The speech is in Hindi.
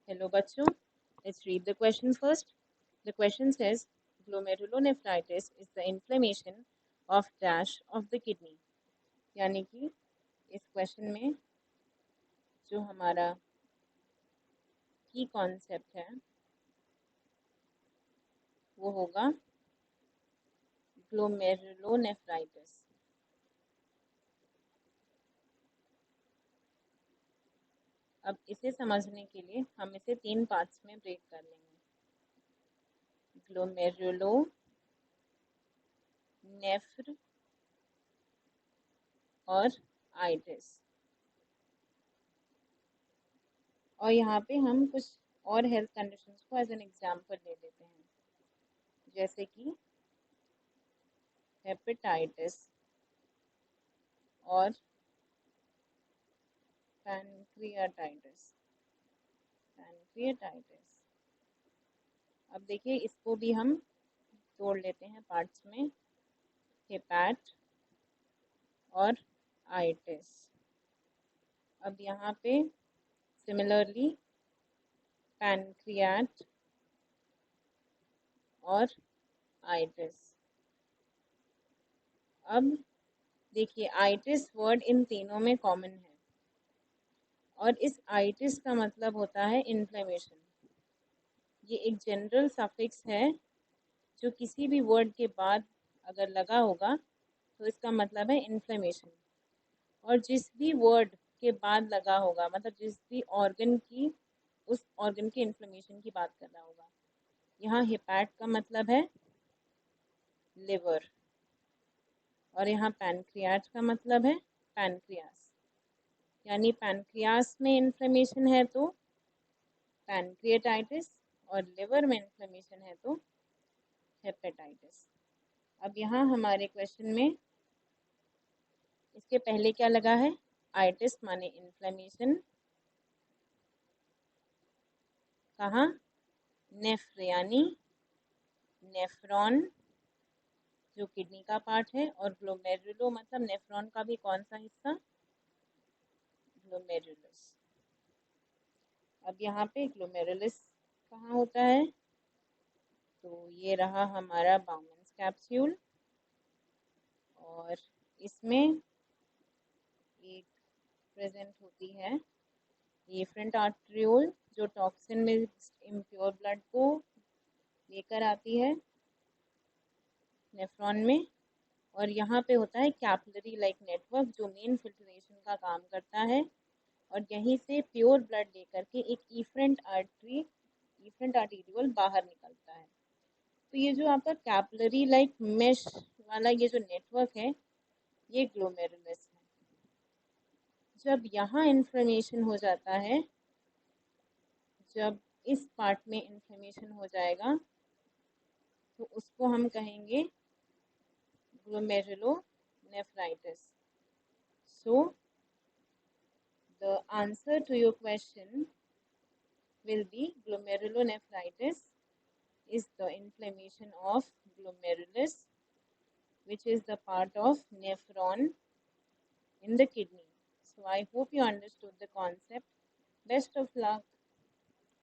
Hello बच्चों, let's read the question first. The question says glomerulonephritis is the inflammation of dash of the kidney. यानी कि इस क्वेश्चन में जो हमारा की कॉन्सेप्ट है वो होगा ग्लोमेरुलोनेफ्राइटिस। अब इसे समझने के लिए हम इसे 3 पार्ट्स में ब्रेक कर लेंगे। ग्लोमेरुलोनेफ्र और आइटिस। और यहाँ पे हम कुछ और हेल्थ कंडीशंस को एज एन एग्जांपल ले लेते हैं, जैसे कि हेपेटाइटिस और पैनक्रियाटाइटिस। अब देखिए इसको भी हम तोड़ लेते हैं पार्ट्स में, हेपैट और आइटिस। अब यहाँ पे सिमिलरली पैनक्रियाट और आइटिस। अब देखिए आइटिस वर्ड इन तीनों में कॉमन है और इस आइटिस का मतलब होता है इन्फ्लेमेशन। ये एक जनरल सफिक्स है जो किसी भी वर्ड के बाद अगर लगा होगा तो इसका मतलब है इन्फ्लेमेशन। और जिस भी वर्ड के बाद लगा होगा मतलब जिस भी ऑर्गन की उस ऑर्गन के इन्फ्लेमेशन की बात कर रहा होगा। यहाँ हेपैट का मतलब है लिवर और यहाँ पैनक्रियाट का मतलब है पैनक्रियास। यानी पैनक्रियास में इन्फ्लेमेशन है तो पैनक्रियाटाइटिस और लिवर में इन्फ्लेमेशन है तो हेपेटाइटिस। अब यहाँ हमारे क्वेश्चन में इसके पहले क्या लगा है, आइटिस माने इन्फ्लेमेशन। कहाँ, नेफ्र यानी नेफ्रॉन जो किडनी का पार्ट है, और ग्लोमेरुलो मतलब नेफ्रॉन का भी कौन सा हिस्सा, ग्लोमेरुलस। अब यहाँ पे ग्लोमेरुलस कहाँ होता है, तो ये रहा हमारा बाउमेंस कैप्सूल और इसमें एक प्रेजेंट होती है एफरेंट आर्टरियोल जो टॉक्सिन में इम्प्योर ब्लड को लेकर आती है नेफ्रॉन में। और यहाँ पे होता है कैपिलरी लाइक नेटवर्क जो मेन फिल्ट्रेशन का काम करता है और यहीं से प्योर ब्लड लेकर के एक एफरेंट आर्टेरियोल बाहर निकलता है। तो ये जो आपका कैपिलरी लाइक मेश वाला ये जो नेटवर्क है ये ग्लोमेरुलस है। जब यहाँ इन्फ्लेमेशन हो जाता है, जब इस पार्ट में इन्फ्लेमेशन हो जाएगा तो उसको हम कहेंगे glomerulonephritis. So the answer to your question will be glomerulonephritis is the inflammation of glomerulus, which is the part of nephron in the kidney. So I hope you understood the concept. Best of luck.